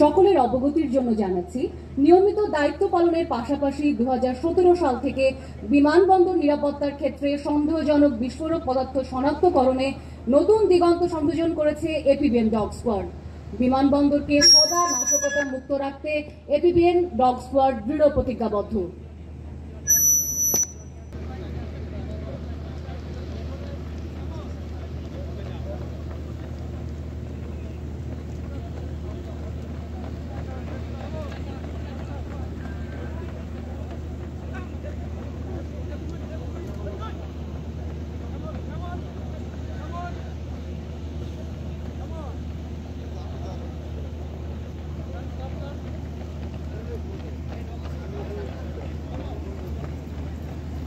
সকলের অবগতির জন্য জানাচ্ছি, নিয়মিত দায়িত্ব পালনের পাশাপাশি 2017 সাল থেকে বিমানবন্দর নিরাপত্তার ক্ষেত্রে সন্দেহজনক বিস্ফোরক পদার্থ শনাক্তকরণে নতুন দিগন্ত সংযোজন করেছে এপিবিএন ডগ স্কোয়াড। বিমানবন্দরকে সদা নাশকতা মুক্ত রাখতে এপিবিএন ডগ স্কোয়াড দৃঢ় প্রতিজ্ঞাবদ্ধ।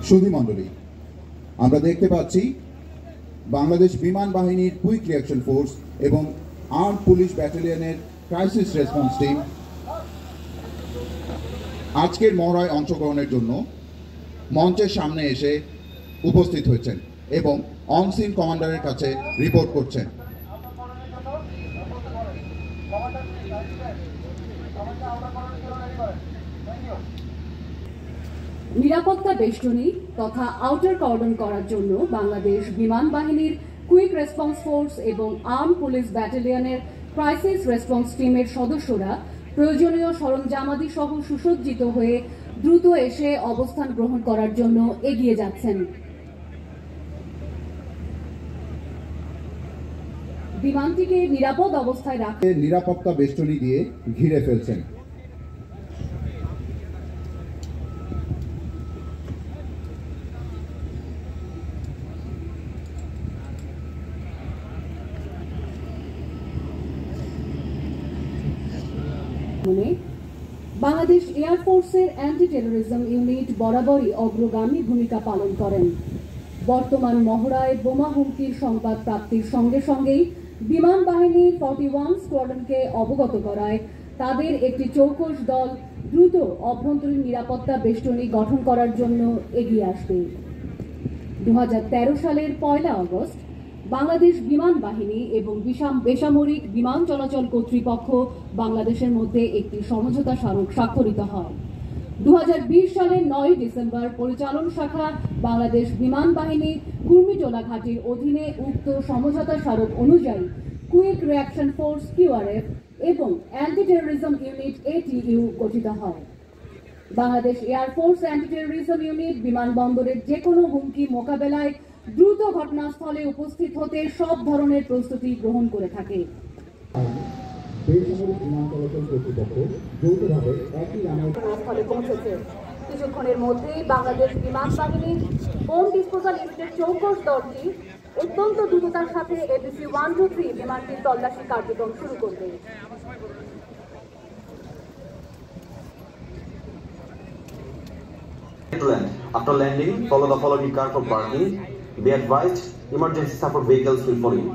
সুধী মণ্ডলী, আমরা দেখতে পাচ্ছি বাংলাদেশ বিমান বাহিনীর কুইক রিঅ্যাকশন ফোর্স এবং আর্ম পুলিশ ব্যাটালিয়নের ক্রাইসিস রেসপন্স টিম আজকের মহড়ায় অংশগ্রহণের জন্য মঞ্চের সামনে এসে উপস্থিত হয়েছেন এবং অনসিন কমান্ডারের কাছে রিপোর্ট করছেন। নিরাপত্তা বেষ্টনী তথা আউটার কর্ডন করার জন্য বাংলাদেশ বিমান বাহিনীর কুইক রেসপন্স ফোর্স এবং আর্ম পুলিশ ব্যাটালিয়নের ক্রাইসিস রেসপন্স টিমের সদস্যরা প্রয়োজনীয় সরঞ্জামাদি সহ সুসজ্জিত হয়ে দ্রুত এসে অবস্থান গ্রহণ করার জন্য এগিয়ে যাচ্ছেন। বিমানটিকে নিরাপদ অবস্থায় রাখতে নিরাপত্তা বেষ্টনী দিয়ে ঘিরে ফেলছেন। বাংলাদেশ এয়ারফোর্সের অ্যান্টি টেরোরিজম ইউনিট বরাবরই অগ্রগামী ভূমিকা পালন করেন। বর্তমান মহড়ায় বোমা হুমকির সংবাদ প্রাপ্তির সঙ্গে সঙ্গেই বিমান বাহিনী 41 স্কোয়াড্রনকে অবগত করায় তাদের একটি চৌকস দল দ্রুত অভ্যন্তরীণ নিরাপত্তা বেষ্টনী গঠন করার জন্য এগিয়ে আসবে। 2013 সালের 1 আগস্ট বাংলাদেশ বিমান বাহিনী এবং বেসামরিক বিমান চলাচল কর্তৃপক্ষ বাংলাদেশের মধ্যে একটি সমঝোতা স্মারক স্বাক্ষরিত হয়। 2020 সালের 9 ডিসেম্বর পরিচালন শাখা বাংলাদেশ বিমান বাহিনী কুর্মিটোলা ঘাটির অধীনে উক্ত সমঝোতা স্মারক অনুযায়ী কুইক রিঅ্যাকশন ফোর্স কিউআরএফ এবং অ্যান্টি টেরোরিজম ইউনিট এটিইউ গঠিত হয়। Bangladesh air force anti terrorism unit বিমানবন্দরের যে কোনো হুমকি মোকাবেলায় দ্রুত ঘটনাস্থলে উপস্থিত হতে সব ধরনের প্রস্তুতি গ্রহণ করে থাকে। ঘটনাস্থলে পৌঁছেছে। কিছুক্ষণের মধ্যেই বাংলাদেশ বিমান বাহিনীর বোম ডিসপোজাল ইউনিটের চৌকস দলটি অত্যন্ত দ্রুততার সাথে এবিসি 123 বিমানটির তল্লাশি কার্যক্রম শুরু করবে। After landing, follow the following car from parking. Be advised, emergency support vehicles will follow you.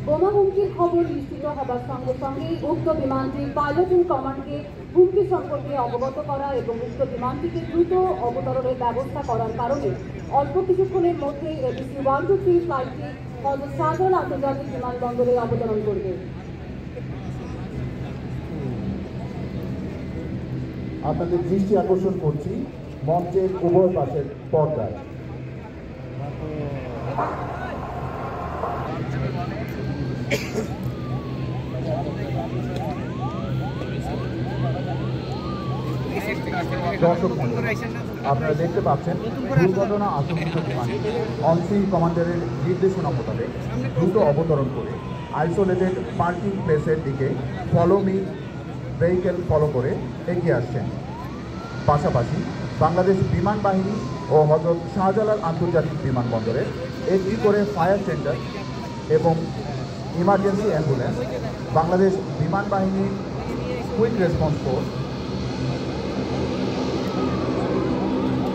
বোমা হুমকির খবর নিশ্চিত হবার সঙ্গে সঙ্গেই উক্ত বিমানটির পাইলট ইন কমান্ডকে হুমকি সম্পর্কে অবগত করা এবং উক্ত বিমানটিকে দ্রুত অবতরণের ব্যবস্থা করার কারণে অল্প কিছুক্ষণের মধ্যেই এবিসি 123 ফ্লাইটটি হযরত শাহজালাল আন্তর্জাতিক বিমানবন্দরে অবতরণ করবে। আপনাদের দৃষ্টি আকর্ষণ করছি মঞ্চের উভয় পাশের পর্দায়। দর্শক আপনারা দেখতে পাচ্ছেন দুর্ঘটনা আশঙ্কিত বিমানে অনসিন কমান্ডারের নির্দেশনা মোতাবেক দ্রুত অবতরণ করে আইসোলেটেড পার্কিং প্লেসের দিকে ফলো মি ভেহিকেল ফলো করে এগিয়ে আসছেন। পাশাপাশি বাংলাদেশ বিমান বাহিনী ও হযরত শাহজালাল আন্তর্জাতিক বিমানবন্দরের একটি করে ফায়ার সেন্টার এবং ইমার্জেন্সি অ্যাম্বুলেন্স, বাংলাদেশ বিমান বাহিনীর কুইক রেসপন্স ফোর্স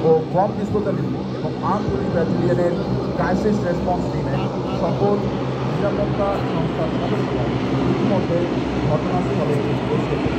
ও বম ডিসপোজাল ইউনিট এবং আর্ম পুলিশ ব্যাটালিয়নের ক্রাইসিস রেসপন্স টিমের সকল নিরাপত্তা সংস্থার সদস্যরা ইতিমধ্যে ঘটনাস্থলে এসে পৌঁছেছে।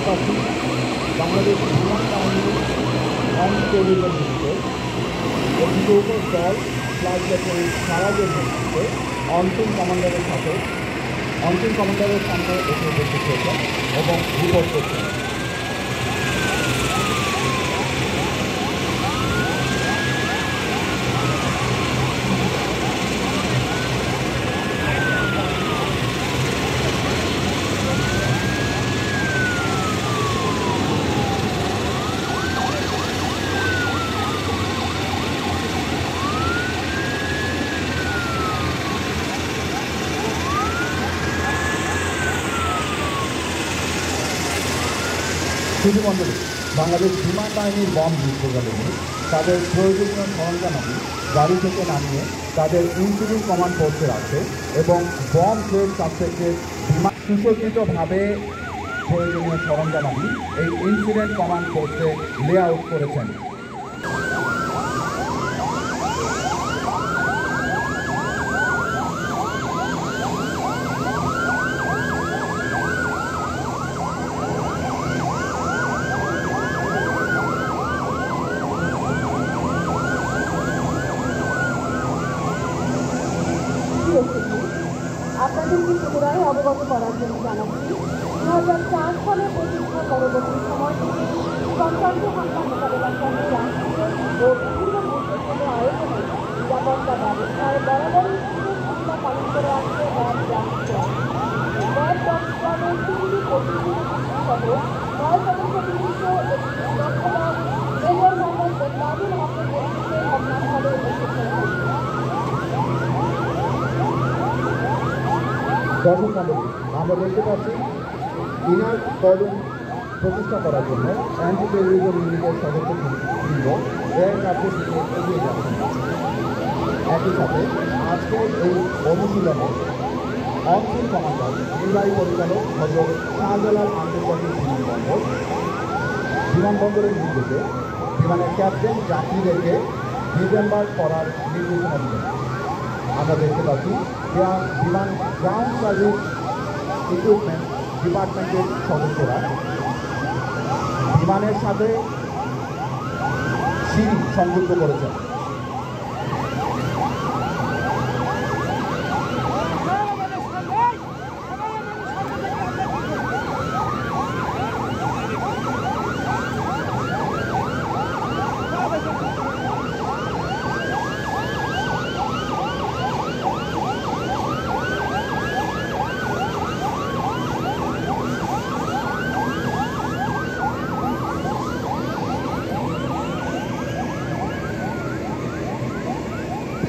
পাচ্ছি বাংলাদেশ বিমান বাহিনীর অন্তর্বিভাগ ভিত্তিতে একটি যৌথ দল ফ্লাইট লেফটেন্যান্ট সারাজের নেতৃত্বে অন্তিম কমান্ডারের সামনে এসে উপস্থিত হয়েছেন এবং রিপোর্ট করছেন। সুধীমণ্ডলী, বাংলাদেশ বিমান বাহিনীর বম যুদ্ধকালীন তাদের প্রয়োজনীয় সরঞ্জামাদি গাড়ি থেকে নামিয়ে তাদের ইনসিডেন্ট কমান্ড পোস্টে রাখে এবং বম থ্রেট সাবজেক্টের বিমান সুসজ্জিতভাবে প্রয়োজনীয় সরঞ্জামাদি এই ইনসিডেন্ট কমান্ড পোস্টে লে আউট করেছেন। আপনাদেরকে পুনরায় অবগত করার জন্য জানাচ্ছি 2004 সালে প্রতিষ্ঠা পরবর্তী সময় থেকে সন্ত্রাসী হামলা মোকাবেলার জন্য রাষ্ট্রীয় ও বিভিন্ন গুরুত্বপূর্ণ আয়োজনে নিরাপত্তা ব্যবস্থায় বরাবরই বিশেষ ভূমিকা পালন করে আসছে র্যাব তিনটি প্রতিনিধি সহ 9 সদস্য বিশিষ্ট একটি সুরক্ষা দল মেজর মোহাম্মদ বেলাদুল হকের নেতৃত্বে ঘটনাস্থলে উপস্থিত হয়েছে। দর্শক মণ্ডলী, আমরা দেখতে পাচ্ছি ইনার কর্ডন প্রতিষ্ঠা করার জন্য অ্যান্টি টেরোরিজম ইউনিটের সদস্যবৃন্দ এর কাজের দিকে এগিয়ে যাচ্ছেন। একই সাথে আজকের এই অনুশীলনে অন্তিম কমান্ডার নির্বাহী পরিচালক হযরত শাহজালাল আন্তর্জাতিক বিমানবন্দরের নির্দেশে বিমানের ক্যাপ্টেন যাত্রীদেরকে ডিসেম্বার্ক করার নির্দেশনা দিলেন। আমরা দেখতে পাচ্ছি বিমান গ্রাউন্ড সার্ভিস ইকুইপমেন্ট ডিপার্টমেন্টের সদস্যরা বিমানের সাথে সিঁড়ি সংযুক্ত করেছেন।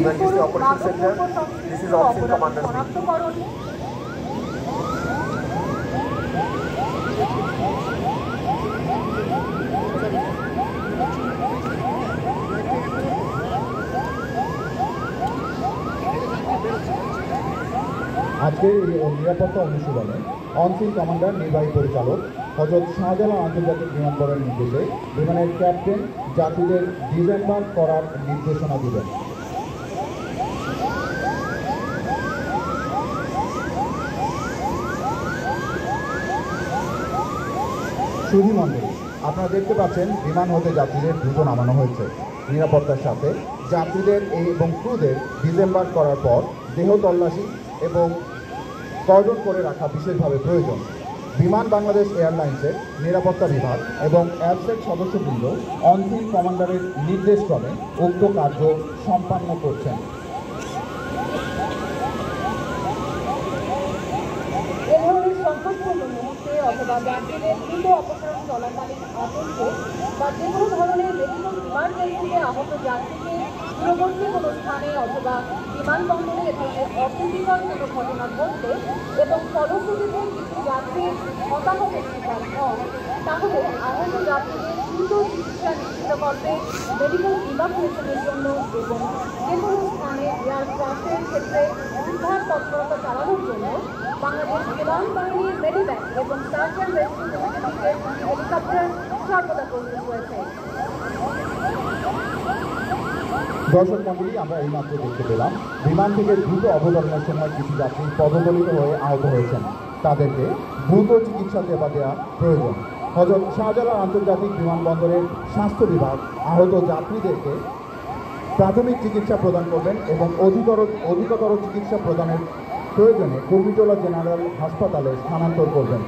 Emergency Operation Center. This is Officer Commander. আজকের এই নিরাপত্তা অনুশীলনে অনফিল্ড কমান্ডার নির্বাহী পরিচালক হযরত শাহজালাল আন্তর্জাতিক বিমানবন্দরের নির্দেশে বিমানের ক্যাপ্টেন যাত্রীদের ডিসেম্বার্ক করার নির্দেশনা দিবেন। সুধীমণ্ডলী, আপনারা দেখতে পাচ্ছেন বিমান হতে যাত্রীদের দ্রুত নামানো হয়েছে। নিরাপত্তার সাথে যাত্রীদের এবং ক্রুদের ডিসেম্বার্ক করার পর দেহ তল্লাশি এবং কর্ডন করে রাখা বিশেষভাবে প্রয়োজন। বিমান বাংলাদেশ এয়ারলাইন্সের নিরাপত্তা বিভাগ এবং অ্যাবসেট সদস্যবৃন্দ অনফিল্ড কমান্ডারের নির্দেশক্রমে উক্ত কার্য সম্পন্ন করছেন। সংকটপূর্ণ মুহূর্তে অথবা যাত্রীদের দ্রুত অপসারণ চলাকালীন আতঙ্কে বা যে কোনো ধরনের মেডিকেল ইমার্জেন্সিতে আহত যাত্রীকে দূরবর্তী কোনো স্থানে অথবা বিমানবন্দরে এ ধরনের অপ্রীতিকর কোনো ঘটনা ঘটলে এবং ফলশ্রুতিতে কিছু যাত্রী হতাহতের শিকার হন, তাহলে আহত যাত্রীদের দ্রুত চিকিৎসা নিশ্চিত করতে মেডিকেল ইভাকুয়েশনের জন্য এবং যে কোনো স্থানে এয়ারক্রাফটের ক্ষেত্রে উদ্ধার তৎপরতা চালানোর জন্য বাংলাদেশ বিমান বাহিনীর মেডিব্যাক এবং সার্চ অ্যান্ড রেস্কিউ ইউনিটের হেলিকপ্টার সর্বদা প্রস্তুত রয়েছে। দর্শক মণ্ডলী, আমরা এইমাত্র দেখতে পেলাম বিমান থেকে দ্রুত অবতরণের সময় কিছু যাত্রী পদদলিত হয়ে আহত হয়েছেন। তাদেরকে দ্রুত চিকিৎসা সেবা দেওয়া প্রয়োজন। হযরত শাহজালাল আন্তর্জাতিক বিমানবন্দরের স্বাস্থ্য বিভাগ আহত যাত্রীদেরকে প্রাথমিক চিকিৎসা প্রদান করবেন এবং অধিকতর চিকিৎসা প্রদানের প্রয়োজনে কুর্মিটোলা জেনারেল হাসপাতালে স্থানান্তর করবেন।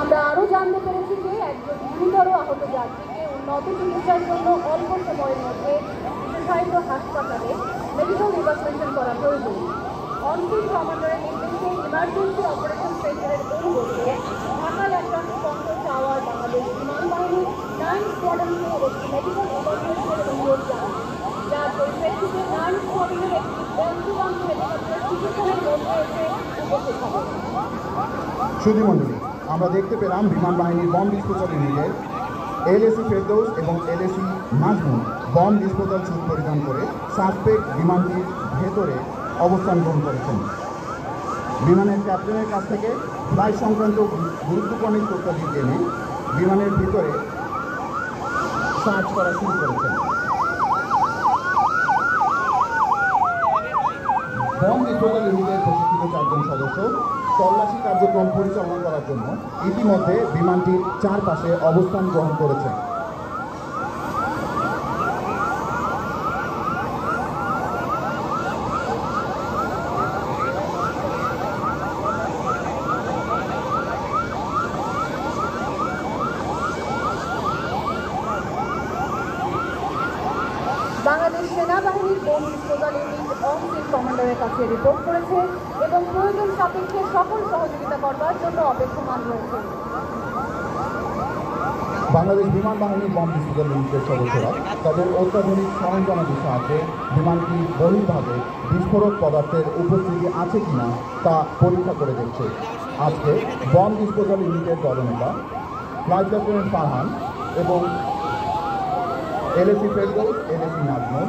আমরা আরও জানতে পেরেছি যে একজন গুরুতর আহত যাত্রীকে উন্নত চিকিৎসার জন্য অল্প সময়ের মধ্যে বিশেষায়িত হাসপাতালে মেডিকেল ইভাকুয়েশন করা প্রয়োজন। অনফিল্ড কমান্ডারের নির্দেশে ইমার্জেন্সি অপারেশন সেন্টারের পরিবর্তে ঢাকার অ্যাডভান্স কন্ট্রোল টাওয়ার বাংলাদেশ বিমান বাহিনীর 9 স্কোয়াড্রনকে একটি মেডিকেল ইভাকুয়েশনের অনুরোধ জানায়, যার পরিপ্রেক্ষিতে 9 স্কোয়াড্রনের একটি বেঞ্চুবান হেলিকপ্টার কিছুক্ষণের মধ্যে এসে উপস্থিত হবে। সুধীমণ্ডলী, আমরা দেখতে পেলাম বিমান বাহিনীর বম ডিসপোজাল ইউনিটের এলএসি ফেরদৌস এবং এলএসি মাজমুন বম ডিসপোজাল স্যুট পরিধান করে সাসপেক্ট বিমানটির ভেতরে অবস্থান গ্রহণ করেছেন। বিমানের ক্যাপ্টেনের কাছ থেকে ফ্লাইট সংক্রান্ত গুরুত্বপূর্ণ তথ্যাদি জেনে বিমানের ভিতরে সার্চ করা শুরু করেছেন। বম ডিসপোজাল ইউনিটের প্রশিক্ষিত 4 জন সদস্য তল্লাশি কার্যক্রম পরিচালনা করার জন্য ইতিমধ্যে বিমানটির চারপাশে অবস্থান গ্রহণ করেছেন। বাংলাদেশ সেনাবাহিনীর বম ডিসপোজাল ইউনিট অনফিল্ড কমান্ডারের কাছে রিপোর্ট করেছে এবং প্রয়োজন সাপেক্ষে সকল সহযোগিতা করবার জন্য অপেক্ষমান রয়েছে। বাংলাদেশ বিমান বাহিনীর বম ডিসপোজাল ইউনিটের সদস্যরা তাদের অত্যাধুনিক সরঞ্জামাদির সাহায্যে বিমানটির বহির্ভাগে বিস্ফোরক পদার্থের উপস্থিতি আছে কিনা তা পরীক্ষা করে দেখছে। আজকে বম ডিসপোজাল ইউনিটের দলনেতা ফ্লাইট লেফটেন্যান্ট ফারহান এবং LAC Ferdous, LAC Najmun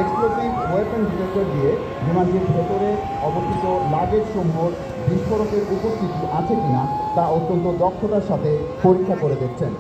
explosive weapon detector দিয়ে বিমানটির ভেতরে অবস্থিত লাগেজ সমূহর বিস্ফোরকের উপস্থিতি আছে কিনা তা অত্যন্ত দক্ষতার সাথে পরীক্ষা করে দেখছেন।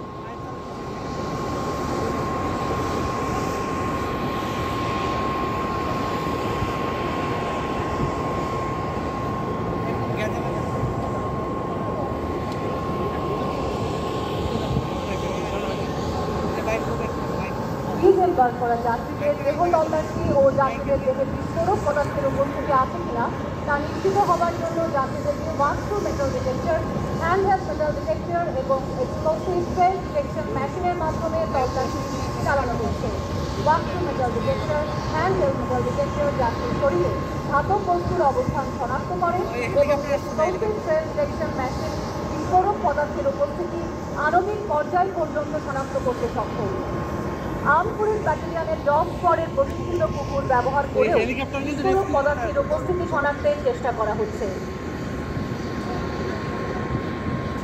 ডিজেল বার করা যাত্রীদের দেহ তল্লাশি ও যাত্রীদের দেহে বিস্ফোরক পদার্থের উপস্থিতি আছে কিনা তা নিশ্চিত হবার জন্য যাত্রীদেরকে walk through metal detector, handheld metal detector এবং এক্সপ্লোসিভ ফেস ডিটেকশন মেশিনের মাধ্যমে তল্লাশি চালানো হচ্ছে। Walk through metal detector, handheld metal detector যাত্রীর শরীরে ধাতব বস্তুর অবস্থান শনাক্ত করে এবং এক্সপ্লোসিভ ফেস ডিটেকশন মেশিন বিস্ফোরক পদার্থের উপস্থিতি আণবিক পর্যায় পর্যন্ত শনাক্ত করতে সক্ষম। আর্মড পুলিশ ব্যাটালিয়নের ডগ স্কোয়াডের প্রশিক্ষিত কুকুর ব্যবহার করেও বিস্ফোরক পদার্থের উপস্থিতি শনাক্তের চেষ্টা করা হচ্ছে।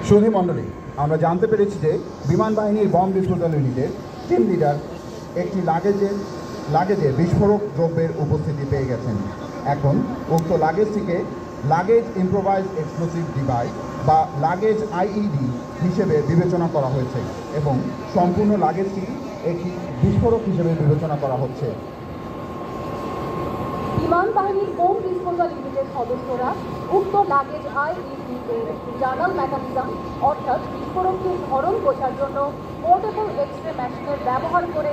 সুধীমণ্ডলী, আমরা জানতে পেরেছি যে বিমান বাহিনীর বম ডিসপোজাল ইউনিটের টিম লিডার একটি লাগেজে বিস্ফোরক দ্রব্যের উপস্থিতি পেয়ে গেছেন। এখন উক্ত লাগেজটিকে লাগেজ ইম্প্রোভাইজ এক্সপ্লোসিভ ডিভাইস বা লাগেজ আইইডি হিসেবে বিবেচনা করা হয়েছে এবং সম্পূর্ণ লাগেজটি একটি বিস্ফোরক হিসেবে বিবেচনা করা হচ্ছে। বিমান বাহিনীর বম ডিসপোজাল ইউনিটের সদস্যরা উক্ত লাগেজ আইইডি এর জার্নাল মেকানিজম অর্থাৎ বিস্ফোরকটির ধরন বোঝার জন্য পোর্টেবল এক্সরে মেশিনের ব্যবহার করে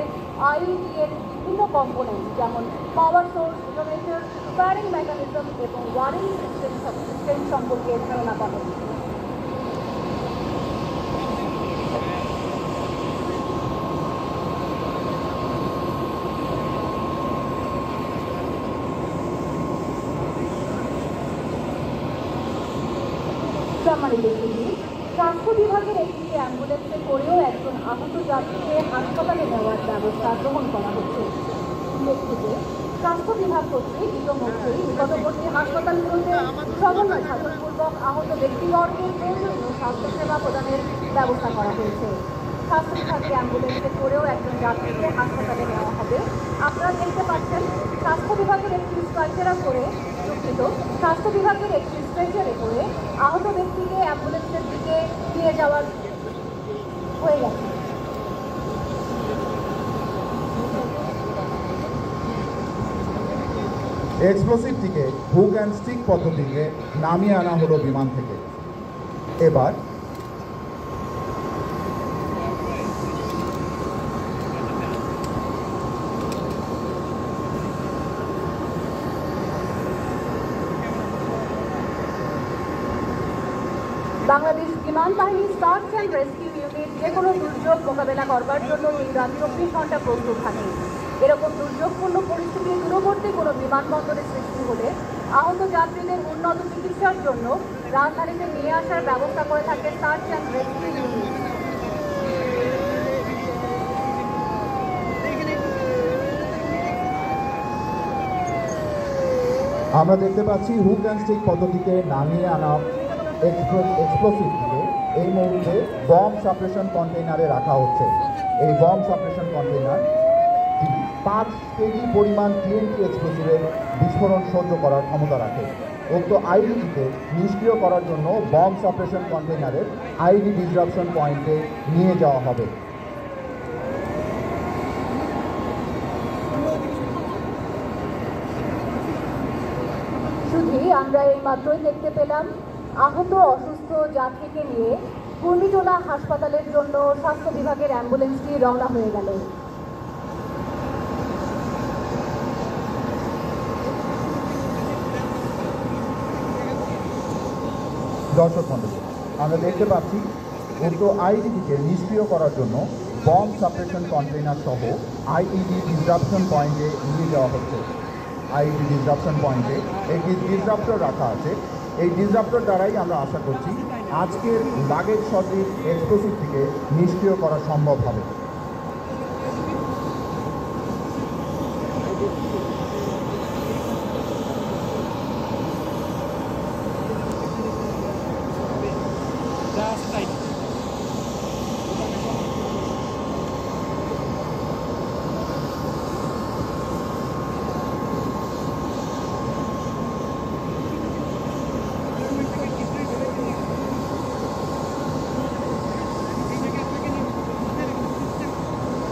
আইইডি এর বিভিন্ন কম্পোনেন্ট যেমন power source, detonator, firing mechanism এবং ওয়ারিং সিস্টেম সম্পর্কে ধারণা পাবেন। স্বাস্থ্য বিভাগের একটি অ্যাম্বুলেন্সে করেও একজন আহত যাত্রীকে হাসপাতালে নেওয়ার ব্যবস্থা গ্রহণ করা হচ্ছে। উল্লেখ্য, স্বাস্থ্য বিভাগ কর্তৃক ইতিমধ্যেই নিকটবর্তী হাসপাতালগুলোতে সমন্বয় সাধনপূর্বক আহত ব্যক্তিবর্গের প্রয়োজনীয় স্বাস্থ্যসেবা প্রদানের ব্যবস্থা করা হয়েছে। স্বাস্থ্য বিভাগের অ্যাম্বুলেন্সে করেও একজন যাত্রীকে হাসপাতালে নেওয়া হবে। আপনারা দেখতে পাচ্ছেন স্বাস্থ্য বিভাগের একটি স্ট্রাকচারে করে স্বাস্থ্য বিভাগের একটি স্ট্রেচারে করে আহত ব্যক্তিকে অ্যাম্বুলেন্সের দিকে নিয়ে যাওয়ার হয়ে গেছে। এক্সপ্লোসিভটিকে হুক অ্যান্ড স্টিক পদ্ধতিতে নামিয়ে আনা হলো বিমান থেকে। এবার বাংলাদেশ বিমান বাহিনী সার্চ অ্যান্ড রেস্কিউ ইউনিট যে কোনো দুর্যোগ মোকাবেলা করবার জন্য দিনরাত 24 ঘন্টা প্রস্তুত থাকে। এরকম দুর্যোগপূর্ণ পরিস্থিতি দূরবর্তী কোনো বিমানবন্দরে সৃষ্টি হলে আহত যাত্রীদের উন্নত চিকিৎসার জন্য রাজধানীতে নিয়ে আসার ব্যবস্থা করে থাকে সার্চ অ্যান্ড রেস্কিউ ইউনিট। আমরা দেখতে পাচ্ছি হুক অ্যান্ড স্টিক পদ্ধতিতে নামিয়ে আনা এক্সপ্লোসিভটিকে এই মুহূর্তে বম্ব সাপ্রেশন কন্টেইনারে রাখা হচ্ছে। এই বম্ব সাপ্রেশন কন্টেইনার 5 কেজি পরিমাণ TNT এক্সপ্লোসিভের বিস্ফোরণ সহ্য করার ক্ষমতা রাখে। উক্ত আইডিটিকে নিষ্ক্রিয় করার জন্য বম্ব সাপ্রেশন কন্টেইনারের আইডি ডিসরাপশন পয়েন্টে নিয়ে যাওয়া হবে। শুধু আমরা এই মাত্রই দেখতে পেলাম আহত অসুস্থ যাত্রীকে নিয়ে কুর্মিটোলা হাসপাতালের জন্য স্বাস্থ্য বিভাগের অ্যাম্বুলেন্সটি রওনা হয়ে গেল। দর্শক মণ্ডলী, আমরা দেখতে পাচ্ছি উক্ত আইডিটিকে নিষ্ক্রিয় করার জন্য বম্ব সাপ্রেশন কন্টেইনার সহ আইইডি ডিসরাপশন পয়েন্টে নিয়ে যাওয়া হচ্ছে। আইইডি ডিসরাপশন পয়েন্টে একটি ডিসরাপ্টর রাখা আছে। এই ডিসরাপ্টর দ্বারাই আমরা আশা করছি আজকের লাগেজ সদৃশ এক্সপ্লোসিভটিকে নিষ্ক্রিয় করা সম্ভব হবে।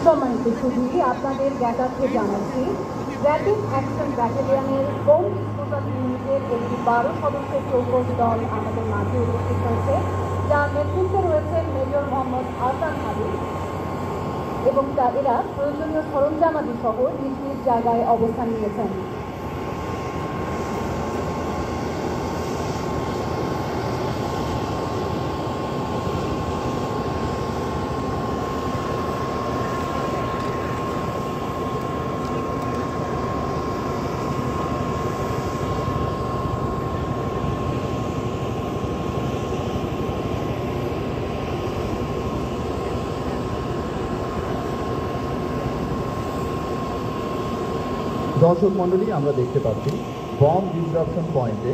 সম্মানিত সুধী, আপনাদের জ্ঞাতার্থে জানাচ্ছি র্যাপিড অ্যাকশন ব্যাটালিয়নের বোম ডিসপোজাল ইউনিটের একটি 12 সদস্যের চৌকস দল আমাদের মাঝে উপস্থিত হয়েছে, যার নেতৃত্বে রয়েছেন মেজর মোহাম্মদ আহসান হাবিব এবং এরা প্রয়োজনীয় সরঞ্জামাদি সহ নিজ নিজ জায়গায় অবস্থান নিয়েছেন। দর্শক মণ্ডলী, আমরা দেখতে পাচ্ছি বম্ব ডিসরাপশন পয়েন্টে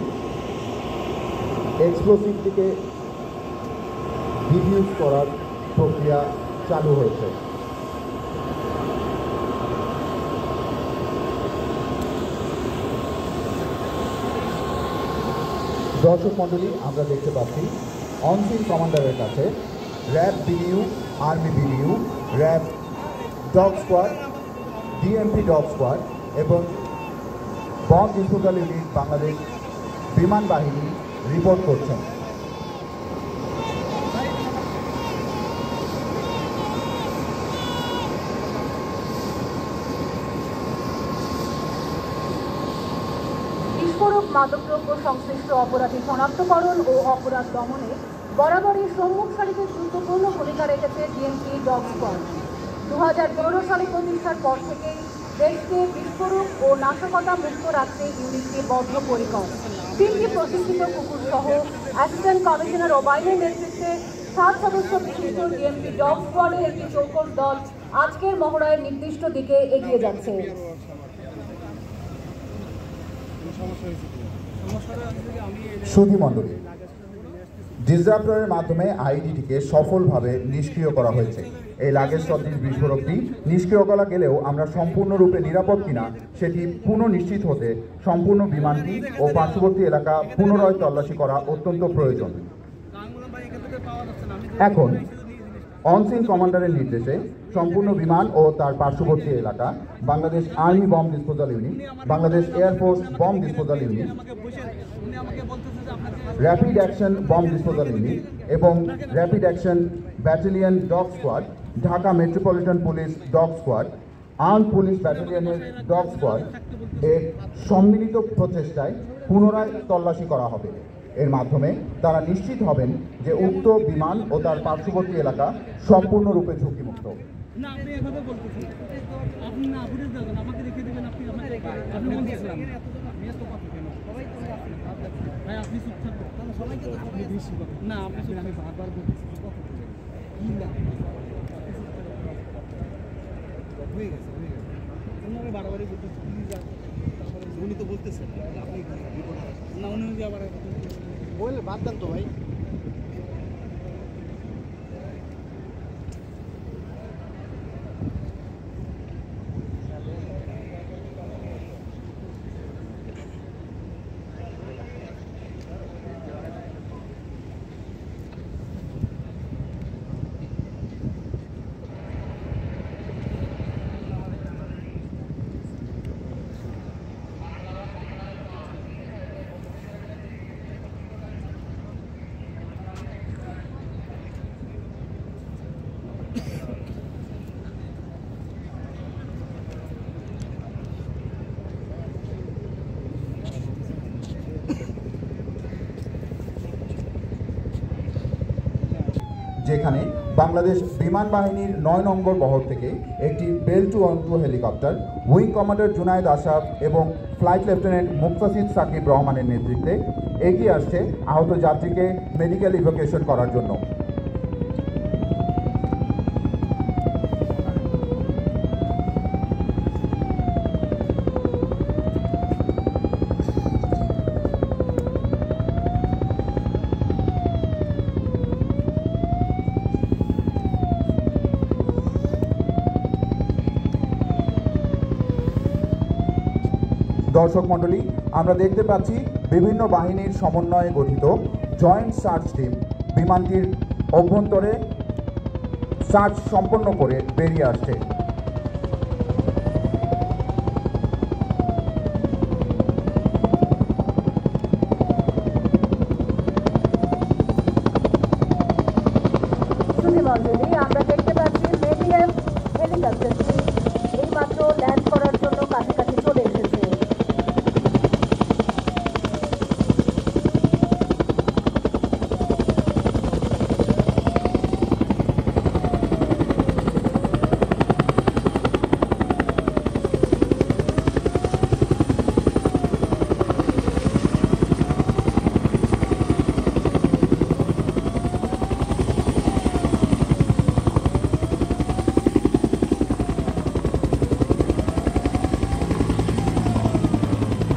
এক্সপ্লোসিভটিকে ডিফিউজ করার প্রক্রিয়া চালু হয়েছে। দর্শক মণ্ডলী, আমরা দেখতে পাচ্ছি অনসিন কমান্ডারের কাছে RAB BDU, army BDU, RAB dog squad, DMP dog squad এবং বম্ব ডিসপোজাল ইউনিট বাংলাদেশ বিমান বাহিনী রিপোর্ট করছেন। বিস্ফোরক মাদকদ্রব্য সংশ্লিষ্ট অপরাধী শনাক্তকরণ ও অপরাধ দমনে বরাবরই সম্মুখ সারিতে গুরুত্বপূর্ণ ভূমিকা রেখেছে ডিএমপি ডগ স্কোয়াড। 2015 সালে প্রতিষ্ঠার পর থেকেই দেশকে বিস্ফোরক ও নাশকতা মুক্ত রাখতে ইউনিটটি বদ্ধপরিকর। 3টি প্রশিক্ষিত কুকুর সহ অ্যাসিস্ট্যান্ট কমিশনার ওবায়দের নেতৃত্বে 7 সদস্য বিশিষ্ট ডিএমপি ডগ স্কোয়াডের একটি চৌকস দল আজকের মহড়ায় নির্দিষ্ট দিকে এগিয়ে যাচ্ছে। সুধী মণ্ডলী, ডিসরাপ্টরের মাধ্যমে আইডিটিকে সফলভাবে নিষ্ক্রিয় করা হয়েছে। এই লাগেজ সদৃশ বিস্ফোরকটি নিষ্ক্রিয় করা গেলেও আমরা সম্পূর্ণরূপে নিরাপদ কিনা সেটি পুনঃনিশ্চিত হতে সম্পূর্ণ বিমানটি ও পার্শ্ববর্তী এলাকা পুনরায় তল্লাশি করা অত্যন্ত প্রয়োজন। এখন অনসিন কমান্ডারের নির্দেশে সম্পূর্ণ বিমান ও তার পার্শ্ববর্তী এলাকা Bangladesh army bomb disposal unit, Bangladesh air force bomb disposal unit, rapid action bomb disposal unit এবং rapid action battalion dog squad, Dhaka metropolitan police dog squad, arm police ব্যাটালিয়নের ডগ স্কোয়াড এর সম্মিলিত প্রচেষ্টায় পুনরায় তল্লাশি করা হবে। এর মাধ্যমে তারা নিশ্চিত হবেন যে উক্ত বিমান ও তার পার্শ্ববর্তী এলাকা সম্পূর্ণরূপে ঝুঁকিমুক্ত। না আপনি এভাবে বলতেছেন, আপনি না ফুটেজ দেবেন, আমাকে রেখে দেবেন, আপনি আপনি বলতেছিলাম ভাই আপনি চুপ থাকবেন, সবাইকে তো আপনি বেশি না আপনি আমি বারবার বলতেছি কি না হয়ে গেছে উনি বারবারই বলতেছি প্লিজ, উনি তো বলতেছেন আপনি না উনি আবার বলে বাদ দেন তো ভাই। যেখানে বাংলাদেশ বিমান বাহিনীর ৯ নম্বর বহর থেকে একটি Bell two one two helicopter wing commander Junaid Ashraf এবং ফ্লাইট লেফটেন্যান্ট মুক্তাসিদ সাকিব রহমানের নেতৃত্বে এগিয়ে আসছে আহত যাত্রীকে মেডিকেল ইভ্যাকুয়েশন করার জন্য। দর্শক মণ্ডলী, আমরা দেখতে পাচ্ছি বিভিন্ন বাহিনীর সমন্বয়ে গঠিত জয়েন্ট সার্চ টিম বিমানটির অভ্যন্তরে সার্চ সম্পন্ন করে বেরিয়ে আসছে। আমরা দেখতে পাচ্ছি মেডিএফ হেলিকপ্টারটি এইমাত্র ল্যান্ড করার জন্য কাছাকাছি চলে এসেছে।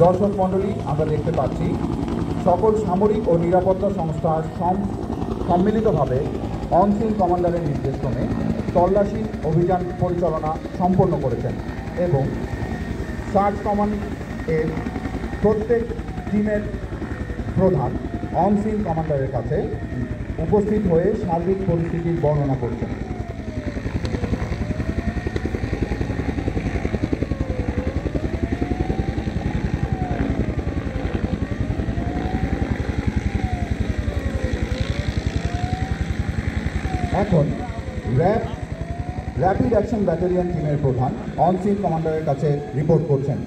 দর্শক মণ্ডলী, আমরা দেখতে পাচ্ছি সকল সামরিক ও নিরাপত্তা সংস্থার সম্মিলিতভাবে অনসিন কমান্ডারের নির্দেশক্রমে তল্লাশি অভিযান পরিচালনা সম্পন্ন করেছেন এবং সার্চ কমান্ড এর প্রত্যেক টিমের প্রধান অনসিন কমান্ডারের কাছে উপস্থিত হয়ে সার্বিক পরিস্থিতির বর্ণনা করছেন। এখন র্যাপিড অ্যাকশন ব্যাটালিয়ন টিমের প্রধান অনসিন কমান্ডারের কাছে রিপোর্ট করছেন।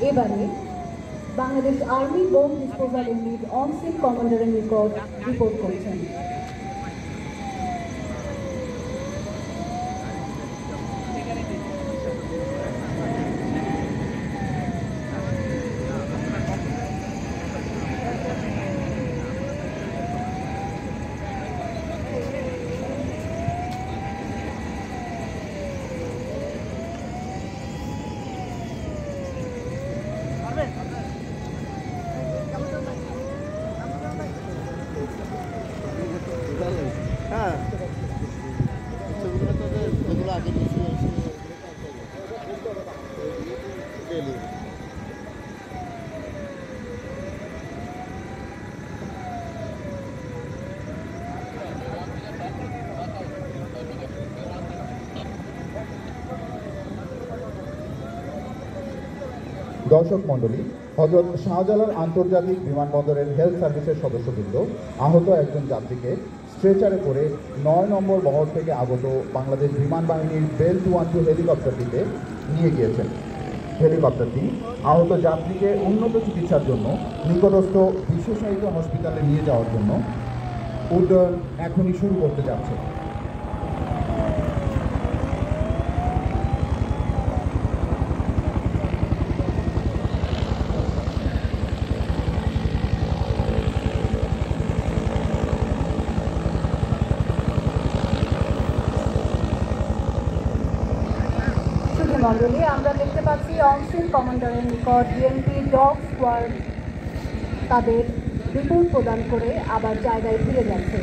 এবারে Bangladesh army bomb disposal unit on scene কমান্ডারের নিকট রিপোর্ট করছেন। দর্শক মণ্ডলী, হযরত শাহজালাল আন্তর্জাতিক বিমানবন্দরের হেলথ সার্ভিসের সদস্যবৃন্দ আহত একজন যাত্রীকে স্ট্রেচারে করে ৯ নম্বর বহর থেকে আগত বাংলাদেশ বিমান বাহিনীর বেল 212 হেলিকপ্টারটিতে নিয়ে গিয়েছেন। হেলিকপ্টারটি আহত যাত্রীকে উন্নত চিকিৎসার জন্য নিকটস্থ বিশেষায়িত হসপিটালে নিয়ে যাওয়ার জন্য উড্ডয়ন এখনই শুরু করতে যাচ্ছে। মণ্ডলী, আমরা দেখতে পাচ্ছি অনসিন কমান্ডারের নিকট বিএনপি ডগ স্কোয়াড তাদের রিপোর্ট প্রদান করে আবার জায়গায় ফিরে যাচ্ছে।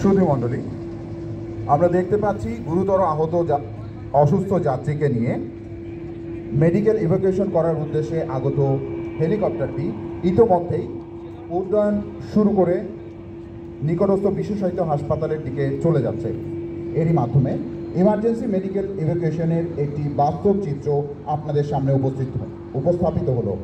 সুধী মণ্ডলী, আমরা দেখতে পাচ্ছি গুরুতর আহত অসুস্থ যাত্রীকে নিয়ে মেডিকেল ইভ্যাকুয়েশন করার উদ্দেশ্যে আগত হেলিকপ্টারটি ইতোমধ্যেই উড্ডয়ন শুরু করে নিকটস্থ বিশেষায়িত হাসপাতালের দিকে চলে যাচ্ছে। এরই মাধ্যমে ইমার্জেন্সি মেডিকেল ইভ্যাকুয়েশনের একটি বাস্তব চিত্র আপনাদের সামনে উপস্থাপিত হলো।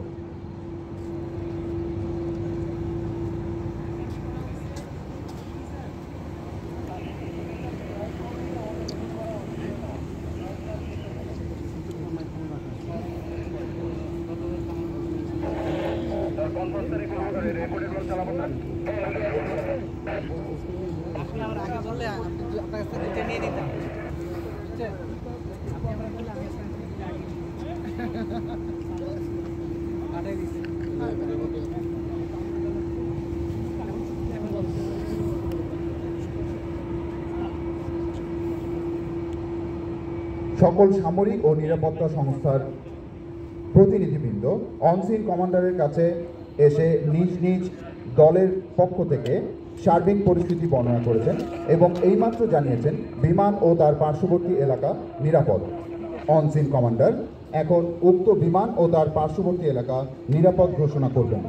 আপনি আমার আগে বললে আপনার কাছে দুটো নিয়ে নিতাম। আপনি আমার বললে আমি পাঠিয়ে দিচ্ছি। সকল সামরিক ও নিরাপত্তা সংস্থার প্রতিনিধিবৃন্দ অনসিন কমান্ডারের কাছে এসে নিজ নিজ দলের পক্ষ থেকে সার্বিক পরিস্থিতি বর্ণনা করেছেন এবং এইমাত্র জানিয়েছেন বিমান ও তার পার্শ্ববর্তী এলাকা নিরাপদ। অনসিন কমান্ডার এখন উক্ত বিমান ও তার পার্শ্ববর্তী এলাকা নিরাপদ ঘোষণা করবেন।